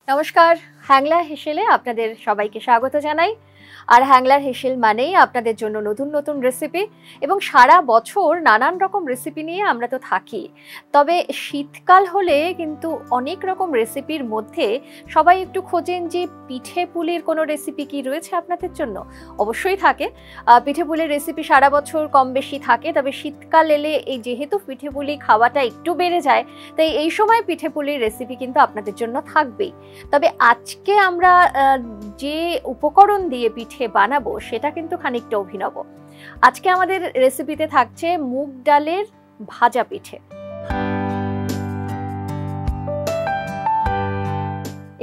নমস্কার, হ্যাংলা হেসেলে আপনাদের সবাইকে স্বাগত জানাই। আর হ্যাংলার হেসেল মানেই আপনাদের জন্য নতুন নতুন রেসিপি এবং সারা বছর নানান রকম রেসিপি নিয়ে আমরা তো থাকি। তবে শীতকাল হলে কিন্তু অনেক রকম রেসিপির মধ্যে সবাই একটু খোঁজেন যে পিঠে পুলির কোনো রেসিপি কি রয়েছে আপনাদের জন্য। অবশ্যই থাকে, পিঠে পুলির রেসিপি সারা বছর কম বেশি থাকে, তবে শীতকাল এলে এই যেহেতু পিঠে পুলি খাওয়াটা একটু বেড়ে যায়, তাই এই সময় পিঠে পুলির রেসিপি কিন্তু আপনাদের জন্য থাকবেই। তবে আজকে আমরা যে উপকরণ দিয়ে পিঠে বানাবো সেটা কিন্তু খানিকটা অভিনব। আজকে আমাদের রেসিপিতে থাকছে মুগ ডালের ভাজা পিঠে।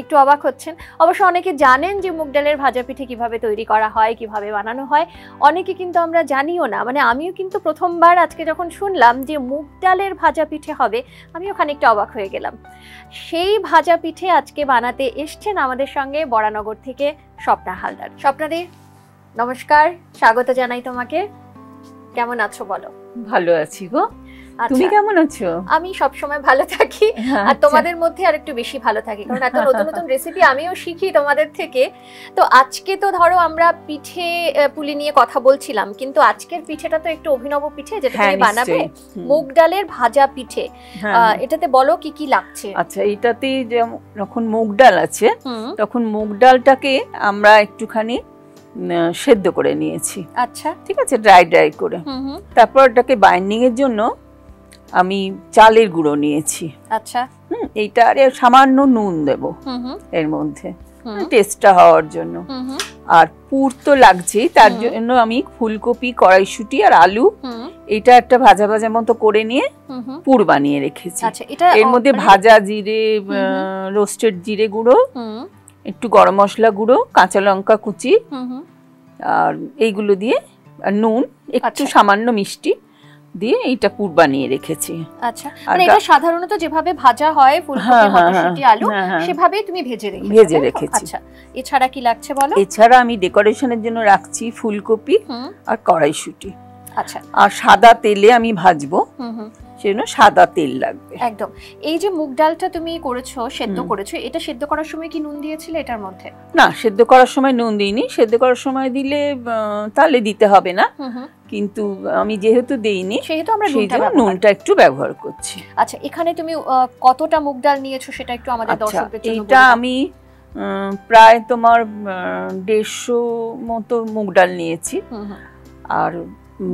একটু অবাক হচ্ছেন, অবশ্য অনেকে জানেন যে মুগ ডালের ভাজা পিঠে কিভাবে তৈরি করা হয়, কিভাবে বানানো হয়। অনেকে কিন্তু আমরা জানিও না, মানে আমিও কিন্তু প্রথমবার আজকে যখন শুনলাম যে মুগ ডালের ভাজা পিঠে হবে, আমিও খানিকটা অবাক হয়ে গেলাম। সেই ভাজা পিঠে আজকে বানাতে এসছেন আমাদের সঙ্গে বরানগর থেকে স্বপ্না হালদার। স্বপ্নাদি, নমস্কার, স্বাগত জানাই তোমাকে। কেমন আছো বলো? ভালো আছি গো, তুমি কেমন আছো? আমি সব সময় ভালো থাকি, আর তোমাদের মধ্যে আর একটু বেশি ভালো থাকি, কারণ এত নতুন নতুন রেসিপি আমিও শিখি তোমাদের থেকে। তো আজকে তো ধরো আমরা পিঠে পুলি নিয়ে কথা বলছিলাম, কিন্তু আজকের পিঠেটা তো একটু অভিনব পিঠে, যেটা তুমি বানাবে মুগ ডালের ভাজা পিঠে। এটাতে বলো কি কি লাগছে? আচ্ছা, এটাতে যখন মুগ ডাল আছে তখন মুগ ডালটাকে আমরা একটুখানি সেদ্ধ করে নিয়েছি। আচ্ছা, ঠিক আছে, ড্রাই করে। তারপর এটাকে বাইন্ডিং এর জন্য আমি চালের গুঁড়ো নিয়েছি। আচ্ছা, এইটা আর সামান্য নুন দেব এর মধ্যে টেস্টটা হওয়ার জন্য। আর পুর তো লাগছেই, তার জন্য আমি ফুলকপি, কড়াইশুঁটি আর আলু এটা একটা ভাজা ভাজা মতো করে নিয়ে পুর বানিয়ে রেখেছি। এর মধ্যে ভাজা জিরে, রোস্টেড জিরে গুঁড়ো, একটু গরম মশলা গুঁড়ো, কাঁচা লঙ্কা কুচি আর এইগুলো দিয়ে, আর নুন, একটু সামান্য মিষ্টি দিয়ে এইটা পুর বানিয়ে রেখেছি। আচ্ছা, মানে এটা সাধারণত যেভাবে ভাজা হয় ফুলকপি, মটরশুঁটি, আলু, সেভাবেই তুমি ভেজে রেখেছি। আচ্ছা, এছাড়া কি লাগছে বলো? এছাড়া আমি ডেকোরেশনের জন্য রাখছি ফুলকপি আর কড়াইশুঁটি। আচ্ছা, আর সাদা তেলে আমি ভাজবো, সেজন্য সাদা তেল লাগবে। একদম। এই যে মুগ ডালটা তুমি করেছো, সেদ্ধ করেছো, এটা সেদ্ধ করার সময় কি নুন দিয়েছিলে এটার মধ্যে? না, সেদ্ধ করার সময় নুন দিইনি। সেদ্ধ করার সময় দিলে তাহলে দিতে হবে না, কিন্তু আমি যেহেতু দেইনি সেহেতু আমরা নুনটা একটু ব্যবহার করছি। আচ্ছা, এখানে তুমি কতটা মুগ ডাল নিয়েছো সেটা একটু আমাদের দর্শকদের জন্য বলো। এটা আমি প্রায় তোমার 150 মতো মুগ ডাল নিয়েছি। আর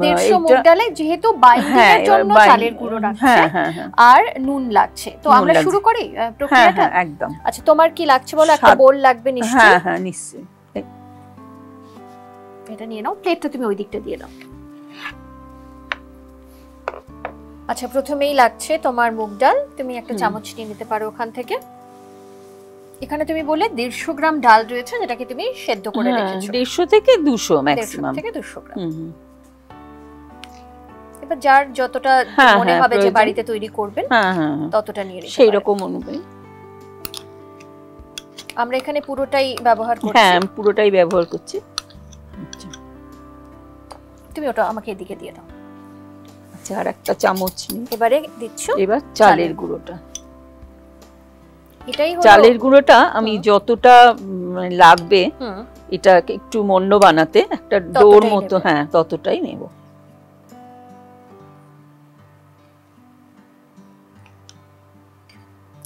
150 মুগ ডালে যেহেতু বাইন্ডিংয়ের জন্য চালের গুঁড়ো রাখছে আর নুন লাগছে, তো আমরা শুরু করি প্রক্রিয়াটা। একদম। আচ্ছা, তোমার কি লাগছে বলো? একটা বোল লাগবে নিশ্চয়ই। হ্যাঁ নিশ্চয়ই। এটা নিয়ে নাও, প্লেটটা তুমি ওই দিকটা দিয়ে দাও। আচ্ছা, প্রথমেই লাগছে তোমার মুগ ডাল। তুমি একটা চামচ নিয়ে নিতে পারো ওখান থেকে। এখানে তুমি বলে 150 গ্রাম ডাল রয়েছে, যেটাকে তুমি সেদ্ধ করে রেখেছো। 150 থেকে 200 ম্যাক্সিমাম। 150 থেকে 200 গ্রাম। এবার যার যতটা মনে হবে যে বাড়িতে তৈরি করবেন ততটা নিয়ে নিতে পারেন, সেই রকম অনুযায়ী। আমরা এখানে পুরোটাই ব্যবহার করছি। হ্যাঁ, পুরোটাই ব্যবহার করছি। আচ্ছা, তুমি ওটা আমাকে এদিকে দিয়ে দাও। আচ্ছা, আর একটা চামচ নিয়ে এবারে দিচ্ছ এবার চালের গুঁড়োটা। এটাই হলো চালের গুঁড়োটা আমি যতটা লাগবে এটা একটু মন্ড বানাতে, একটা ডোর মতো, হ্যাঁ ততটাই নেব।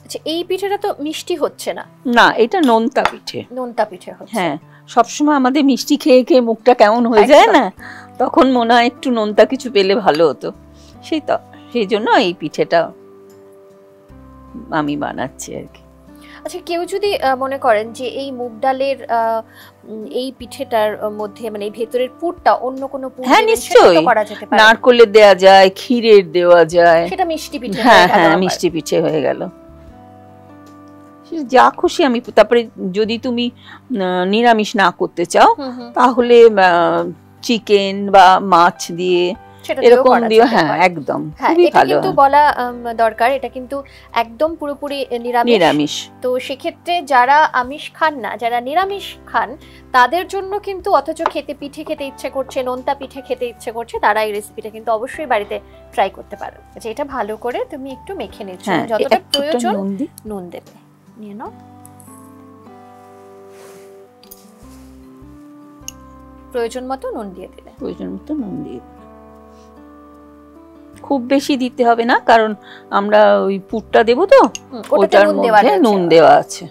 আচ্ছা, এই পিঠেটা তো মিষ্টি হচ্ছে না? না, এটা নোনতা পিঠে। নোনতা পিঠে হচ্ছে। হ্যাঁ, সবসময় আমাদের মিষ্টি খেয়ে খেয়ে মুখটা কেমন হয়ে যায় না, তখন মনে হয় একটু নোনতা কিছু পেলে ভালো হতো। সেই জন্য এই পিঠেটা আমি বানাচ্ছি আর কি। আচ্ছা, কেউ যদি মনে করেন যে এই মুগ ডালের এই পিঠেটার মধ্যে মানে এই ভেতরের পুরটা অন্য কোনো পুর করা যেতে পারে? নারকেলের দেওয়া যায়, ক্ষীরের দেওয়া যায়, সেটা মিষ্টি পিঠে। হ্যাঁ, মিষ্টি পিঠে হয়ে গেল। যা খুশি আমি। তারপরে যদি তুমি নিরামিষ না করতে চাও তাহলে চিকেন বা মাছ দিয়ে এরকম দিও। হ্যাঁ, একদম খুবই ভালো। কিন্তু বলা দরকার, এটা কিন্তু একদম পুরোপুরি নিরামিষ। তো সেক্ষেত্রে যারা আমিষ খান না, যারা নিরামিষ খান, তাদের জন্য কিন্তু অথচ পিঠে খেতে ইচ্ছে করছে, নোনতা পিঠে খেতে ইচ্ছে করছে, তারা এই রেসিপিটা কিন্তু অবশ্যই বাড়িতে ট্রাই করতে পারো। আচ্ছা, এটা ভালো করে তুমি একটু মেখে নিচ্ছ, যতটা প্রয়োজন নুন দেবে। নিয়ে নাও। প্রয়োজন মতো নুন দিয়ে দিলে। প্রয়োজন মতো নুন দিয়ে দিলে, খুব বেশি দিতে হবে না, কারণ আমরা ওই পুরটা দেবো তো, ওটার মধ্যে নুন দেওয়া আছে।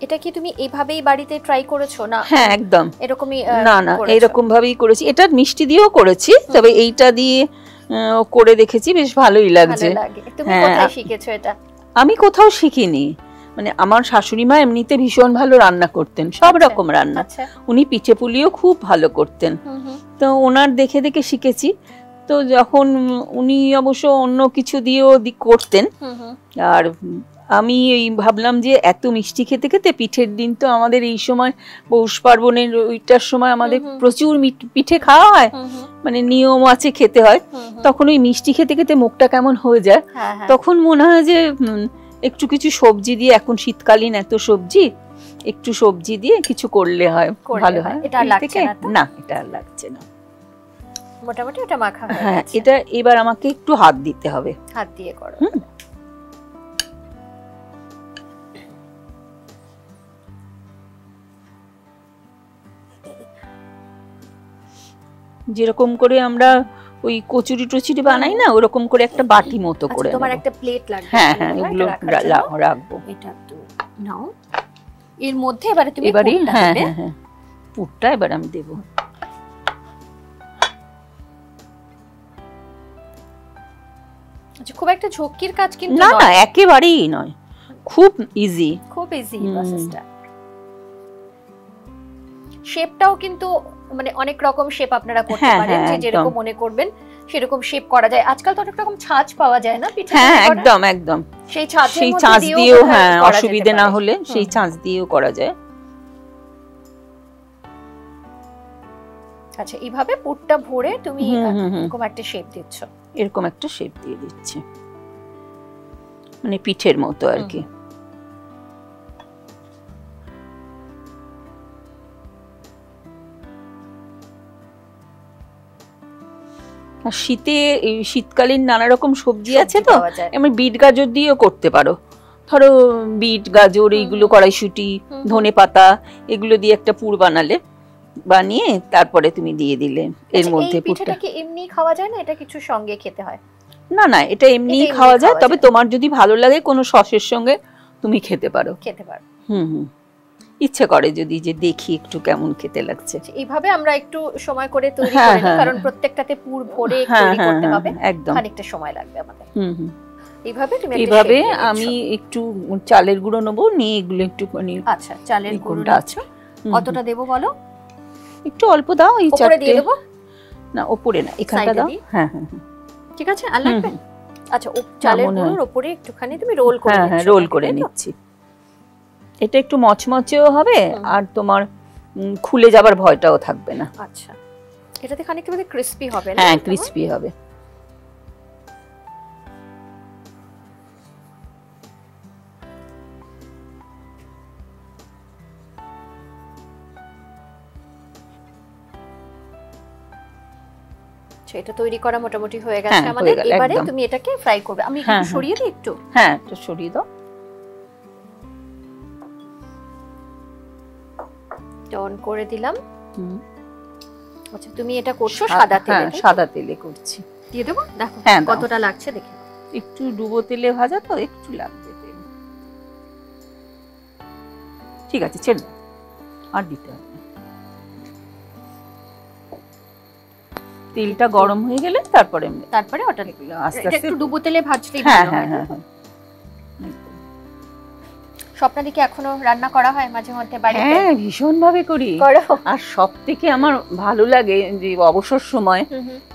এটা কি তুমি এইভাবেই বাড়িতে ট্রাই করেছো না? হ্যাঁ একদম এরকমই। না না, এরকম ভাবেই করেছি। এটা মিষ্টি দিয়েও করেছি, তবে এইটা দিয়ে করে দেখেছি, বেশ ভালোই লাগছে। তুমি কোথায় শিখেছো এটা? আমি কোথাও শিখিনি, মানে আমার শাশুড়ি মা এমনিতে ভীষণ ভালো রান্না করতেন, সব রকম রান্না। উনি পিঠে পুলিও খুব ভালো করতেন, তো ওনার দেখে দেখে শিখেছি। তো যখন উনি অবশ্য অন্য কিছু দিয়েও করতেন, আর আমি এই ভাবলাম যে এত মিষ্টি খেতে খেতে, পিঠের দিন তো আমাদের এই সময় পৌষ পার্বণের ওইটার সময় আমাদের প্রচুর পিঠে খাওয়া হয়, মানে নিয়ম আছে খেতে হয়। তখন ওই মিষ্টি খেতে খেতে মুখটা কেমন হয়ে যায়, তখন মনে হয় যে একটু কিছু সবজি দিয়ে, এখন শীতকালীন এত সবজি, একটু সবজি দিয়ে কিছু করলে হয়, ভালো হয়। এটা লাগছে না, এটা আর লাগছে না, মোটামুটি এটা মাখা হয়ে হ্যাঁ। গেছে। এটা এবার আমাকে একটু হাত দিতে হবে, হাত দিয়ে করো। যেরকম করে আমরা ওই কচুরি টচুরি বানাই না, ওরকম করে একটা বাটি মতো করে। তোমার একটা প্লেট লাগবে। হ্যাঁ হ্যাঁ, ওগুলো রাখবো। এটা তুমি নাও, এর মধ্যে এবারে তুমি হ্যাঁ হ্যাঁ হ্যাঁ, পুরটা এবার আমি দেব। আচ্ছা, খুব একটা ঝক্কির কাজ কিন্তু না না, একেবারেই নয়, খুব ইজি, খুব ইজি প্রসেসটা। শেপটাও কিন্তু মানে অনেক রকম শেপ আপনারা করতে পারেন, যে যেরকম মনে করবেন সেরকম শেপ করা যায়। আজকাল তো অনেক রকম ছাঁচ পাওয়া যায় না পিঠে? হ্যাঁ একদম একদম, সেই ছাঁচ দিয়েও, হ্যাঁ, অসুবিধা না হলে সেই ছাঁচ দিয়েও করা যায়। আচ্ছা, এইভাবে পুরটা ভরে তুমি এরকম একটা শেপ দিচ্ছ। এরকম একটা শেপ দিয়ে দিচ্ছি, মানে পিঠের মতো আর কি। আর শীতকালীন নানা রকম সবজি আছে তো, এমন বিট গাজর দিয়েও করতে পারো। ধরো বিট গাজর এইগুলো, কড়াইশুঁটি, ধনে পাতা, এগুলো দিয়ে একটা পুর বানিয়ে তারপরে তুমি দিয়ে দিলে এর মধ্যে পুরটা। এটা কি এমনি খাওয়া যায় না? এটা কিছু সঙ্গে খেতে হয়? না না, এটা এমনিই খাওয়া যায়, তবে তোমার যদি ভালো লাগে কোনো সসের সঙ্গে তুমি খেতে পারো। ইচ্ছে করে যদি, যে দেখি একটু কেমন খেতে লাগছে। এইভাবে আমরা একটু সময় করে তৈরি করে নিই, কারণ প্রত্যেকটাতে পুর ভরে তৈরি করতে হবে, খানিকটা সময় লাগবে আমাদের। এইভাবে আমি একটু চালের গুঁড়ো নেবো, নিয়ে এগুলো একটু। আচ্ছা, চালের গুঁড়োটা আছে, কতটা দেবো বলো? একটু অল্প দাও, এই চারটে দিয়ে দেবো না, উপরে না, এখানটা দাও। হ্যাঁ হ্যাঁ, ঠিক আছে, আর লাগবে? আচ্ছা, চালের গুঁড়োর উপরে একটুখানি তুমি রোল করে নিচ্ছ। হ্যাঁ, রোল করে নিচ্ছি। এটা একটু মচমচেও হবে, আর তোমার খুলে যাবার ভয়টাও থাকবে না। আচ্ছা, এটাতে খানিকটা মানে ক্রিসপি হবে না? হ্যাঁ, ক্রিসপি হবে। এটা তৈরি করা মোটামুটি হয়ে গেছে আমাদের। এবারে তুমি এটাকে ফ্রাই করবে। আমি একটু সরিয়ে দিই একটু। হ্যাঁ, একটু সরিয়ে দাও। অন করে দিলাম। আচ্ছা, তুমি এটা করছো সাদা তেলে? হ্যাঁ, সাদা তেলে করছি। দিয়ে দেবো? দেখো কতটা লাগছে দেখি। একটু ডুবো তেলে ভাজা তো, একটু লাগবে তেল। ঠিক আছে, ছেড়ে দাও, আর দিতে হবে। তেলটা গরম হয়ে গেলে তারপরে ওটা আস্তে আস্তে একটু ডুবো তেলে ভাজলেই ভালো হয়। স্বপ্না কি এখনো রান্না করা হয় মাঝে মধ্যে বাড়িতে? হ্যাঁ, ভীষণ ভাবে করি। আর সবথেকে আমার ভালো লাগে যে অবসর সময়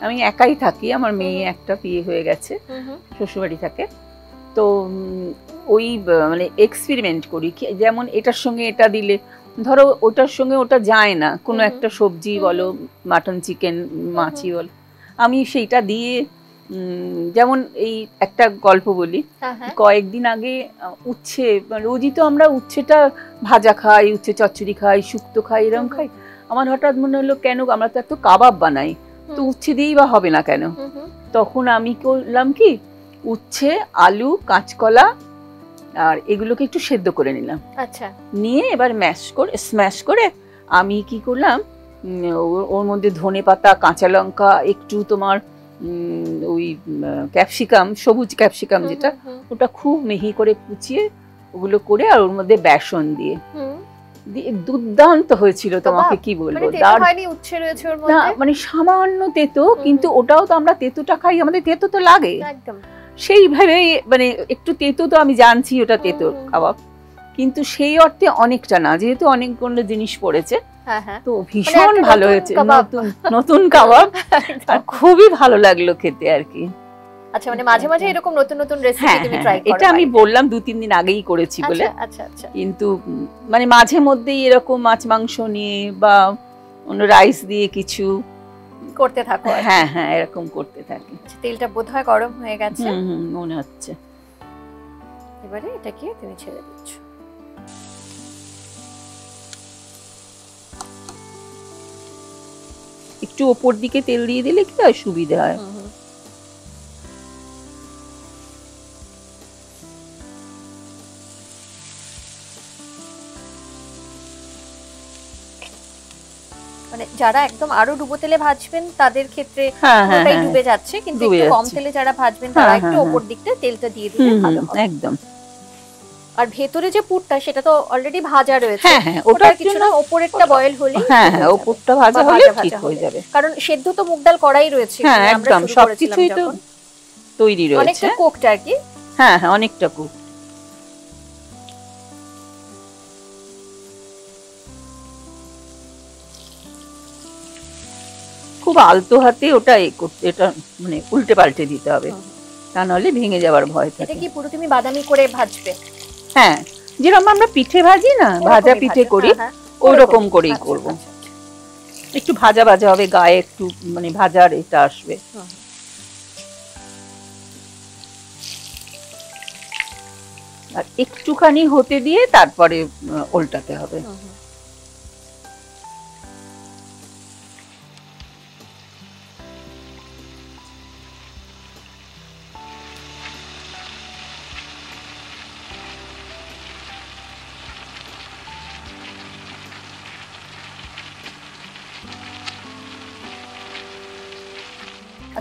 আমি একাই থাকি, আমার মেয়ে একটা বিয়ে হয়ে গেছে, শ্বশুরবাড়ি থাকে, তো ওই মানে এক্সপেরিমেন্ট করি। যেমন এটার সঙ্গে এটা দিলে, ধরো ওটার সঙ্গে ওটা যায় না, কোনো একটা সবজি বলো, মাটন, চিকেন, মাছি বলো, আমি সেইটা দিয়ে, যেমন এই একটা গল্প বলি। কয়েকদিন আগে উচ্ছে, রোজই তো আমরা উচ্ছেটা ভাজা খাই, উচ্ছে চচ্চড়ি খাই, শুক্তো খাই, এরকম খাই। আমার হঠাৎ মনে হলো, কেন আমরা তো এত কাবাব বানাই, তো উচ্ছে দিয়েই বা হবে না কেন, তখন আমি করলাম কি উচ্ছে, আলু, কাঁচকলা আর এগুলোকে একটু সেদ্ধ করে নিলাম। আচ্ছা, নিয়ে এবার স্ম্যাশ করে আমি কি করলাম, ওর মধ্যে ধনেপাতা, কাঁচা লঙ্কা, একটু তোমার ওই ক্যাপসিকাম, সবুজ ক্যাপসিকাম যেটা, ওটা খুব মিহি করে কুচিয়ে ওগুলো করে আর ওর মধ্যে বেসন দিয়ে দুর্দান্ত হয়েছিল। তোমাকে কি বলবো, না মানে সামান্য তেতো, কিন্তু ওটাও তো আমরা তেতোটা খাই, আমাদের তেতো তো লাগে সেইভাবে, মানে একটু তেতো তো আমি জানছি ওটা তেতো কাবাব, কিন্তু সেই অর্থে অনেকটা না, যেহেতু অনেকগুলো জিনিস পড়েছে। তো ভীষণ ভালো হয়েছে, নতুন কাবাব, আর খুবই ভালো লাগলো খেতে আর কি। আচ্ছা, মানে মাঝে মাঝে এরকম নতুন নতুন রেসিপি তুমি ট্রাই করো? এটা আমি বললাম 2-3 দিন আগেই করেছি বলে। আচ্ছা আচ্ছা। কিন্তু মানে মাঝে মধ্যেই এরকম মাছ মাংস নিয়ে বা অন্য রাইস দিয়ে কিছু করতে থাকো। হ্যাঁ হ্যাঁ, এরকম করতে থাকি। তেলটা বোধহয় গরম হয়ে গেছে, মনে হচ্ছে। এবারে এটাকে তুমি ছেড়ে দিচ্ছ। একটু ওপর দিকে তেল দিয়ে দিলে কি হয়, সুবিধা হয়। মানে যারা একদম আরো ডুবো তেলে ভাজবেন তাদের ক্ষেত্রে ওটাই ডুবে যাচ্ছে, কিন্তু একটু কম তেলে যারা ভাজবেন তারা একটু ওপর দিকটা তেলটা দিয়ে দিলে ভালো হবে একদম। আর ভেতরে যে পুরটা সেটা তো অলরেডি ভাজা রয়েছে, ওটা কিছু না, ওপরেরটা বয়েল হলে ওপরটা ভাজা হলে ঠিক হয়ে যাবে, কারণ সেদ্ধ তো মুগ ডাল করাই রয়েছে, একদম সবকিছুই তো তৈরি রয়েছে, অনেকটা কুকড আর কি। হ্যাঁ হ্যাঁ, অনেকটা কুক। খুব আলতো হাতে ওটা এটা মানে উল্টে পাল্টে দিতে হবে, তা নাহলে ভেঙে যাওয়ার ভয় থাকে। এটা কি পুরো তুমি বাদামি করে ভাজবে? হ্যাঁ, যেরকম আমরা পিঠে ভাজি না, ভাজা পিঠে করি, ওই রকম করেই করব। একটু ভাজা ভাজা হবে, গায়ে একটু মানে ভাজার এটা আসবে। আর একটুখানি হতে দিয়ে তারপরে উল্টাতে হবে।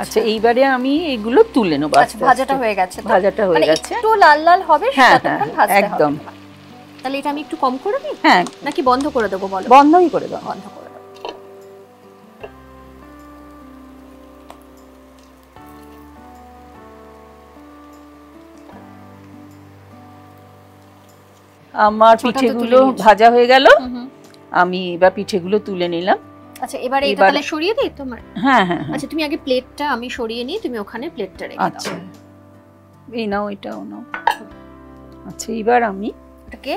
আচ্ছা, এইবারে আমি এগুলো তুলে নেব। আচ্ছা, ভাজাটা হয়ে গেছে? ভাজাটা হয়ে গেছে, একটু লাল লাল হবে ততক্ষণ ভাজতে হবে। একদম। তাহলে এটা আমি একটু কম করে দিই? হ্যাঁ, নাকি বন্ধ করে দেবো? বলো। বন্ধই করে দাও। বন্ধ করে দাও। আমার পিঠেগুলো ভাজা হয়ে গেল, আমি এবার পিঠেগুলো তুলে নিলাম। আচ্ছা, এবারে এটা তাহলে সরিয়ে দিই তোমার? হ্যাঁ হ্যাঁ। আচ্ছা, তুমি আগে প্লেটটা আমি সরিয়ে নিই, তুমি ওখানে প্লেটটা রেখে দাও। আচ্ছা, এই নাও, এটাও নাও। আচ্ছা, এবার আমি এটাকে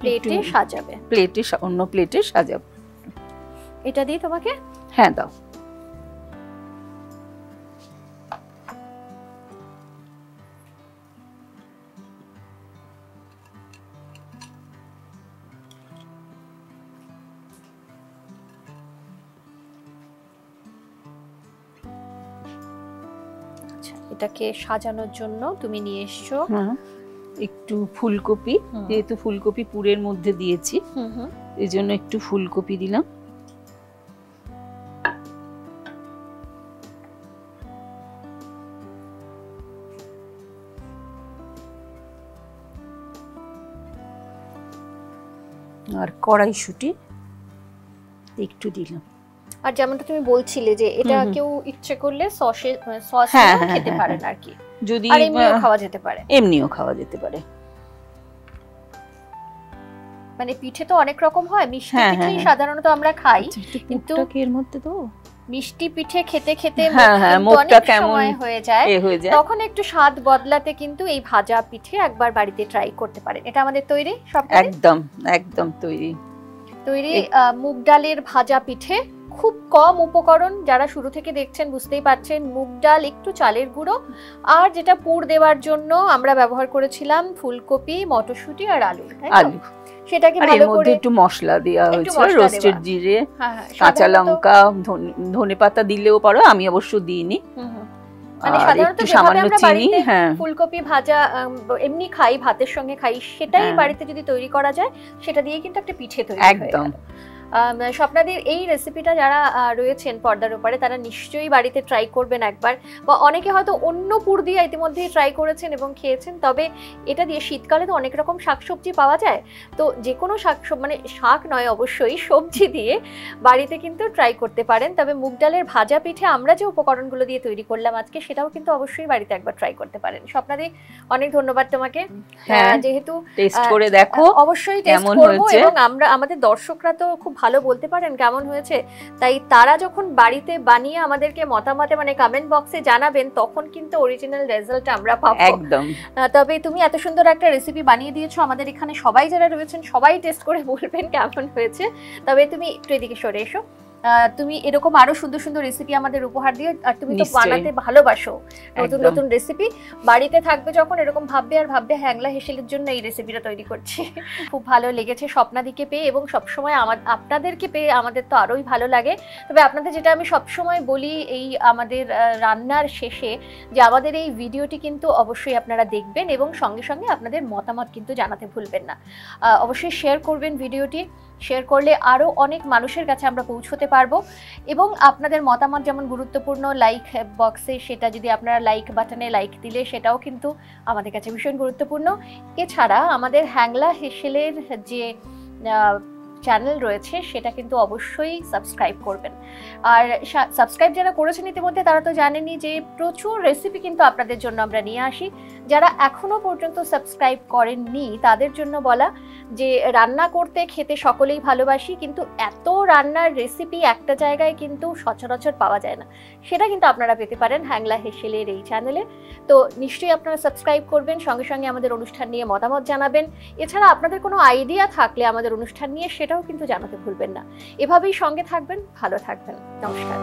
প্লেটে সাজাবে। প্লেটে, অন্য প্লেটে সাজাবো। এটা দিই তোমাকে? হ্যাঁ, দাও। এটাকে সাজানোর জন্য তুমি নিয়ে এসছো একটু ফুলকপি, যেহেতু ফুলকপি পুরের মধ্যে দিয়েছি এই জন্য একটু ফুলকপি দিলাম। আর কড়াইশুঁটি একটু দিলাম। আর যেমনটা তুমি বলছিলে যে এটা কেউ ইচ্ছে করলে সস খেতে পারেন আর কি, যদি এমনিও খাওয়া যেতে পারে। এমনিও খাওয়া যেতে পারে। মানে পিঠে তো অনেক রকম হয়, মিষ্টি পিঠেই সাধারণত আমরা খাই, কিন্তু এর মধ্যে তো মিষ্টি পিঠে খেতে খেতে মুখটা কেমন হয়ে যায়, তখন একটু স্বাদ বদলাতে কিন্তু এই ভাজা পিঠে একবার বাড়িতে ট্রাই করতে পারেন। এটা আমাদের তৈরি, সব একদম একদম তৈরি। মুগ ডালের ভাজা পিঠে, খুব কম উপকরণ, যারা শুরু থেকে দেখছেন বুঝতেই পারছেন। মুগ ডাল, একটু চালের গুঁড়ো, আর যেটা পুর দেওয়ার জন্য আমরা ব্যবহার করেছিলাম ফুলকপি, মটরশুঁটি আর আলু। সেটাকে ভালো করে, এর মধ্যে একটু মশলা দেওয়া হয়েছে, রোস্টেড জিরে, কাঁচা লঙ্কা, ধনেপাতা দিলেও পারো, আমি অবশ্য দিইনি। মানে সাধারণত যেভাবে আমরা বাড়িতে ফুলকপি ভাজা এমনি খাই, ভাতের সঙ্গে খাই, সেটাই বাড়িতে যদি তৈরি করা যায় সেটা দিয়ে কিন্তু একটা পিঠে তৈরি হয়। একদম। স্বপ্নাদির এই রেসিপিটা যারা রয়েছেন পর্দার উপরে তারা নিশ্চয়ই বাড়িতে ট্রাই করবেন একবার, বা অনেকে হয়তো অন্য পুর দিয়ে ইতিমধ্যেই ট্রাই করেছেন এবং খেয়েছেন। তবে এটা দিয়ে শীতকালে তো অনেক রকম শাকসবজি পাওয়া যায়, তো যে কোনো মানে শাক নয় অবশ্যই, সবজি দিয়ে বাড়িতে কিন্তু ট্রাই করতে পারেন। তবে মুগ ডালের ভাজা পিঠে আমরা যে উপকরণগুলো দিয়ে তৈরি করলাম আজকে, সেটাও কিন্তু অবশ্যই বাড়িতে একবার ট্রাই করতে পারেন। স্বপ্নাদি অনেক ধন্যবাদ তোমাকে, যেহেতু টেস্ট করে দেখো, অবশ্যই টেস্ট করব, এবং আমরা আমাদের দর্শকরা তো খুব ভালো বলতে পারেন কেমন হয়েছে, তাই তারা যখন বাড়িতে বানিয়ে আমাদেরকে মতামতে মানে কমেন্ট বক্সে জানাবেন, তখন কিন্তু অরিজিনাল রেজাল্ট আমরা পাবো একদম। তবে তুমি এত সুন্দর একটা রেসিপি বানিয়ে দিয়েছো, আমাদের এখানে সবাই যারা রয়েছেন সবাই টেস্ট করে বলবেন কেমন হয়েছে। তবে তুমি একটু এদিকে সরে এসো, তুমি এরকম আরো সুন্দর সুন্দর রেসিপি আমাদের উপহার দিও। আর তুমি তো বানাতে ভালোবাসো নতুন নতুন রেসিপি, বাড়িতে থাকবে যখন এরকম ভাববে আর ভাববে হ্যাংলা হেসেলের জন্য এই রেসিপিটা তৈরি করছি। খুব ভালো লেগেছে স্বপ্নাদিকে পেয়ে, এবং সবসময় আপনাদেরকে পেয়ে আমাদের তো আরোই ভালো লাগে। তবে আপনাদের যেটা আমি সবসময় বলি এই আমাদের রান্নার শেষে, যে আমাদের এই ভিডিওটি কিন্তু অবশ্যই আপনারা দেখবেন এবং সঙ্গে সঙ্গে আপনাদের মতামত কিন্তু জানাতে ভুলবেন না। অবশ্যই শেয়ার করবেন ভিডিওটি, শেয়ার করলে আরও অনেক মানুষের কাছে আমরা পৌঁছতে পারবো। এবং আপনাদের মতামত যেমন গুরুত্বপূর্ণ, লাইক বক্সে সেটা যদি আপনারা লাইক বাটনে লাইক দিলে সেটাও কিন্তু আমাদের কাছে ভীষণ গুরুত্বপূর্ণ। এছাড়া আমাদের হ্যাংলা হেসেলের যে চ্যানেল রয়েছে সেটা কিন্তু অবশ্যই সাবস্ক্রাইব করবেন। আর সাবস্ক্রাইব যারা করেছেন ইতিমধ্যে তারা তো জানেনই যে প্রচুর রেসিপি কিন্তু আপনাদের জন্য আমরা নিয়ে আসি। যারা এখনো পর্যন্ত সাবস্ক্রাইব করেননি তাদের জন্য বলা যে রান্না করতে খেতে সকলেই ভালোবাসি, কিন্তু এত রান্নার রেসিপি একটা জায়গায় কিন্তু সচরাচর পাওয়া যায় না, সেটা কিন্তু আপনারা পেতে পারেন হ্যাংলা হেসেলের এই চ্যানেলে। তো নিশ্চয়ই আপনারা সাবস্ক্রাইব করবেন, সঙ্গে সঙ্গে আমাদের অনুষ্ঠান নিয়ে মতামত জানাবেন। এছাড়া আপনাদের কোনো আইডিয়া থাকলে আমাদের অনুষ্ঠান নিয়ে সেটাও কিন্তু জানাতে ভুলবেন না। এভাবেই সঙ্গে থাকবেন, ভালো থাকবেন। নমস্কার।